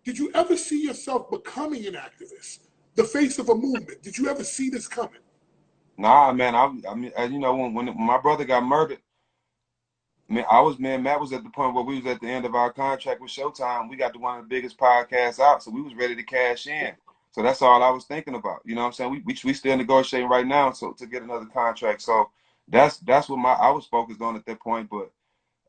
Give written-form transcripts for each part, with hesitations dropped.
did you ever see yourself becoming an activist, the face of a movement? Did you ever see this coming? Nah, man. I mean, you know, when my brother got murdered, man, Matt was at the point where we was at the end of our contract with Showtime. We got to one of the biggest podcasts out, so we was ready to cash in. So that's all I was thinking about. You know what I'm saying? We still negotiating right now, so to get another contract. So that's what I was focused on at that point. But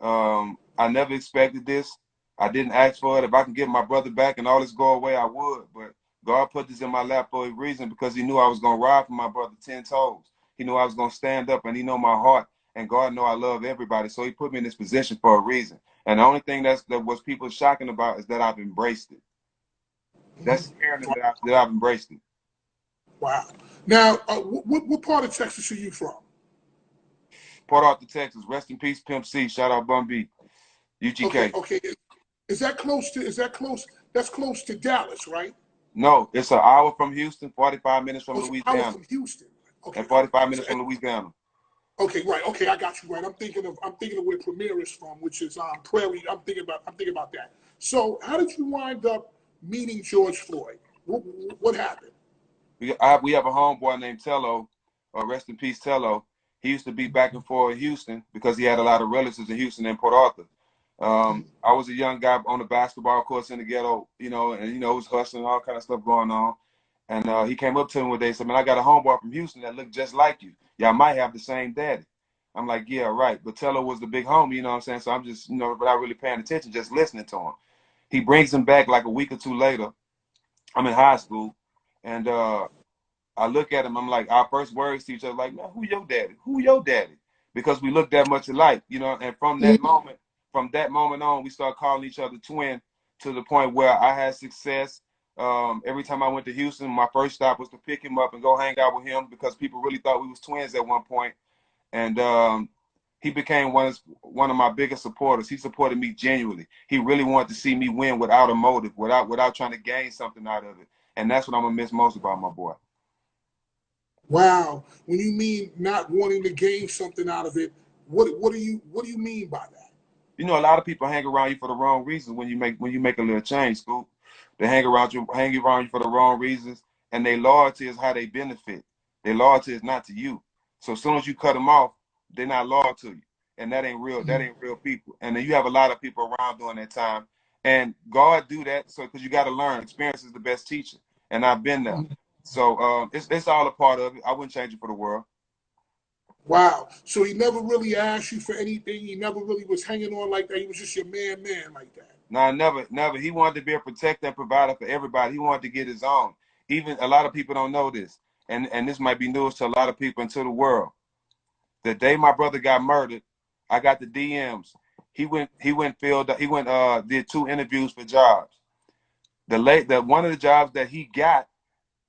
I never expected this. I didn't ask for it. If I can get my brother back and all this go away, I would. But God put this in my lap for a reason, because he knew I was gonna ride for my brother 10 toes. He knew I was gonna stand up, and he know my heart. And God know I love everybody, so he put me in this position for a reason. And the only thing that was people shocking about is that I've embraced it. That's scaring them that I've embraced it. Wow. Now, what part of Texas are you from? Port Arthur, Texas. Rest in peace, Pimp C. Shout out Bun B. UGK. Okay. Is that close to? Is that close? That's close to Dallas, right? No, it's an hour from Houston, 45 minutes from It's an hour Louisiana. from Houston. Okay. And 45 minutes from Louisiana. Okay, right. Okay, I got you right. I'm thinking of where Premier is from, which is Prairie. I'm thinking about that. So, how did you wind up meeting George Floyd? What happened? We have a homeboy named Tello, rest in peace, Tello. He used to be back and forth in Houston because he had a lot of relatives in Houston and Port Arthur. I was a young guy on the basketball courts in the ghetto, you know, and it was hustling, all kind of stuff going on. And he came up to me one day and said, "Man, I got a homeboy from Houston that looked just like you. Y'all might have the same daddy." I'm like, "Yeah, right." But Tello was the big homie, you know what I'm saying? So I'm just, without really paying attention, just listening to him. He brings him back like a week or two later. I'm in high school, and I look at him. I'm like, our first words to each other, like, "Man, who your daddy? Who your daddy?" Because we look that much alike, you know. And from that moment on, we start calling each other twin, to the point where I had success. Every time I went to Houston, my first stop was to pick him up and go hang out with him, because people really thought we was twins at one point. And he became one of my biggest supporters. He supported me genuinely. He really wanted to see me win without a motive, without trying to gain something out of it. And that's what I'm gonna miss most about my boy. Wow. When you mean not wanting to gain something out of it, what do you mean by that? You know, a lot of people hang around you for the wrong reasons when you make a little change, Scoop. They hang around you for the wrong reasons, and their loyalty is how they benefit. Their loyalty is not to you. So as soon as you cut them off, they're not loyal to you, and that ain't real. That ain't real people. And then you have a lot of people around during that time, and God do that so because you got to learn. Experience is the best teacher, and I've been there. So it's all a part of it. I wouldn't change it for the world. Wow. So he never really asked you for anything. He never really was hanging on like that. He was just your man like that. No, never. He wanted to be a protector and provider for everybody. He wanted to get his own. Even a lot of people don't know this, and this might be news to a lot of people and to the world. The day my brother got murdered, I got the DMs. Did 2 interviews for jobs. One of the jobs that he got,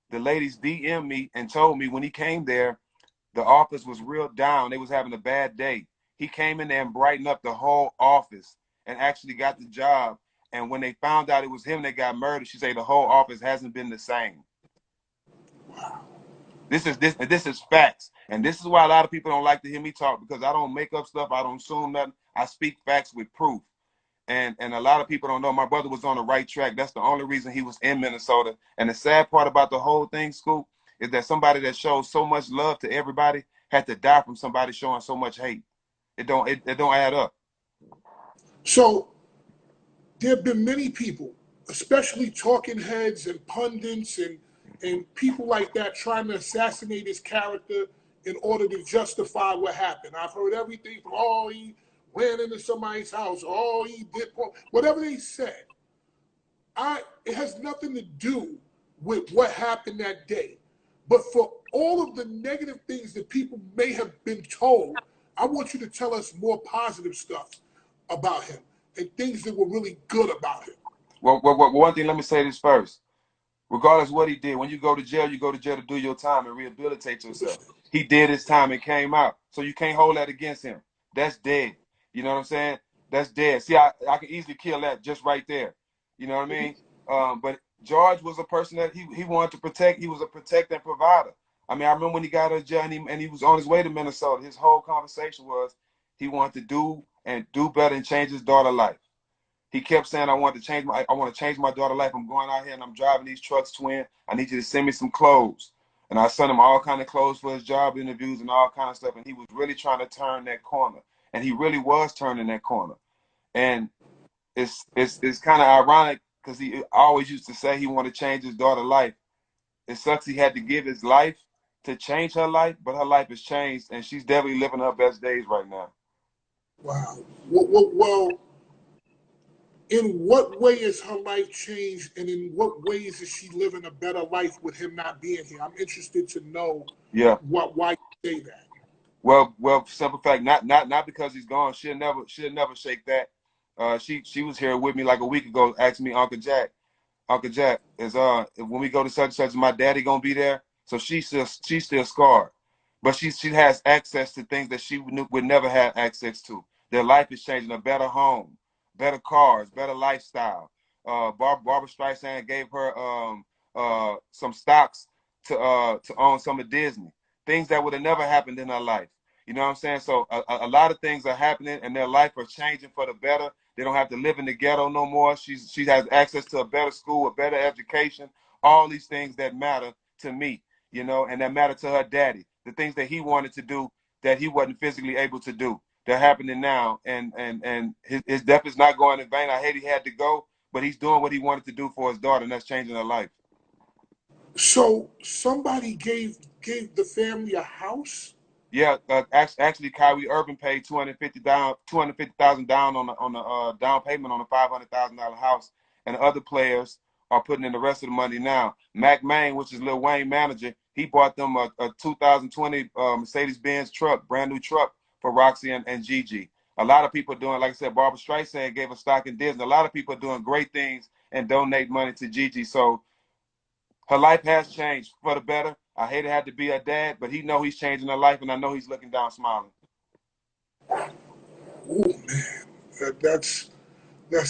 the ladies DM'd me and told me when he came there, the office was real down. They was having a bad day. He came in there and brightened up the whole office and actually got the job. And when they found out it was him that got murdered, she said the whole office hasn't been the same. This is facts. And this is why a lot of people don't like to hear me talk, because I don't make up stuff. I don't assume nothing. I speak facts with proof. And a lot of people don't know my brother was on the right track. That's the only reason he was in Minnesota. And the sad part about the whole thing, Scoop, is that somebody that shows so much love to everybody had to die from somebody showing so much hate. It don't add up. So there have been many people, especially talking heads and pundits and people like that, trying to assassinate his character in order to justify what happened. I've heard everything from, oh, he went into somebody's house, oh, he did, whatever they said. It has nothing to do with what happened that day. But for all of the negative things that people may have been told, I want you to tell us more positive stuff about him and things that were really good about him. Well, one thing, let me say this first. Regardless of what he did, when you go to jail to do your time and rehabilitate yourself. He did his time and came out. So you can't hold that against him. That's dead. You know what I'm saying? That's dead. See, I can easily kill that just right there. You know what I mean? But George was a person that he wanted to protect. He was a protector and provider. I mean, I remember when he got out of jail and he was on his way to Minnesota. His whole conversation was he wanted to do better and change his daughter's life. He kept saying, I want to change my daughter's life. I'm going out here and I'm driving these trucks, twin. I need you to send me some clothes. And I sent him all kind of clothes for his job interviews and all kind of stuff. And he was really trying to turn that corner. And he really was turning that corner. And it's kind of ironic because he always used to say he wanted to change his daughter's life. It sucks he had to give his life to change her life, but her life has changed, and she's definitely living her best days right now. Wow. Well, in what way has her life changed, and in what ways is she living a better life with him not being here? I'm interested to know. Yeah. Why you say that. Well, simple fact, not because he's gone. She'll never shake that. She was here with me like a week ago, asking me, Uncle Jack is when we go to such and such, is my daddy gonna be there? So she's still scarred, but she has access to things that she would never have access to. Their life is changing. A better home, better cars, better lifestyle. Barbara Streisand gave her some stocks to own some of Disney. Things that would have never happened in her life. You know what I'm saying? So a lot of things are happening, and their life are changing for the better. They don't have to live in the ghetto no more. She has access to a better school, a better education, all these things that matter to me, you know, and that matter to her daddy. The things that he wanted to do that he wasn't physically able to do. They're happening now, and his death is not going in vain. I hate he had to go, but he's doing what he wanted to do for his daughter, and that's changing her life. So somebody gave the family a house? Yeah, actually, Kyrie Irving paid $250,000 down on the down payment on a $500,000 house, and the other players are putting in the rest of the money now. Mac Main, which is Lil Wayne manager, he bought them a 2020 Mercedes-Benz truck, brand new truck for Roxy and Gigi. A lot of people are doing, like I said, Barbara Streisand gave a stock in Disney. A lot of people are doing great things and donate money to Gigi. So her life has changed for the better. I hate it had to be her dad, but he know he's changing her life, and I know he's looking down smiling. Oh man, that's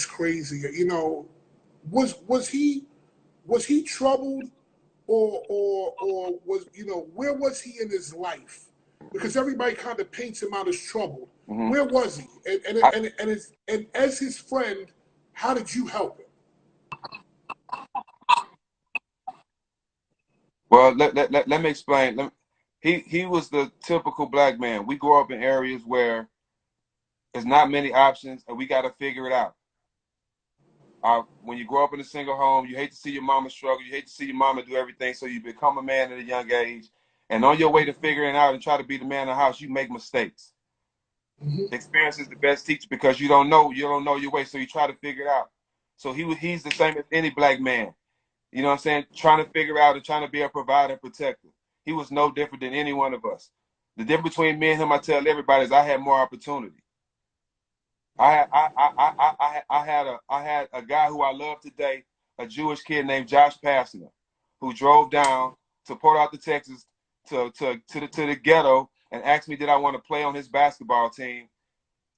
crazy. You know, was he troubled, or was, you know, where was he in his life? Because everybody kind of paints him out as troubled. Mm-hmm. Where was he? And as his friend, how did you help him? Well, let me explain. He was the typical black man. We grew up in areas where there's not many options, and we got to figure it out. When you grow up in a single home, you hate to see your mama struggle. You hate to see your mama do everything, so you become a man at a young age. And on your way to figuring it out and try to be the man in the house, you make mistakes. Mm-hmm. Experience is the best teacher because you don't know your way, so you try to figure it out. So he's the same as any black man. You know what I'm saying? Trying to figure out and trying to be a provider and protector. He was no different than any one of us. The difference between me and him, I tell everybody, is I had more opportunity. I had a guy who I love today, a Jewish kid named Josh Passner, who drove down to Port Arthur, Texas, to the ghetto and asked me did I want to play on his basketball team,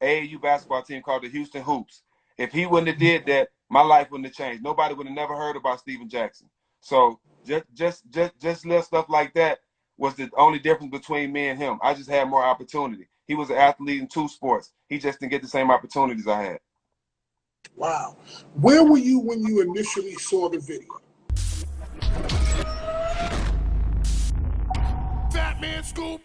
AAU basketball team called the Houston Hoops. If he wouldn't have did that, my life wouldn't have changed. Nobody would have never heard about Steven Jackson. So just little stuff like that was the only difference between me and him. I just had more opportunity. He was an athlete in two sports. He just didn't get the same opportunities I had. Wow. Where were you when you initially saw the video? Fat Man Scoop.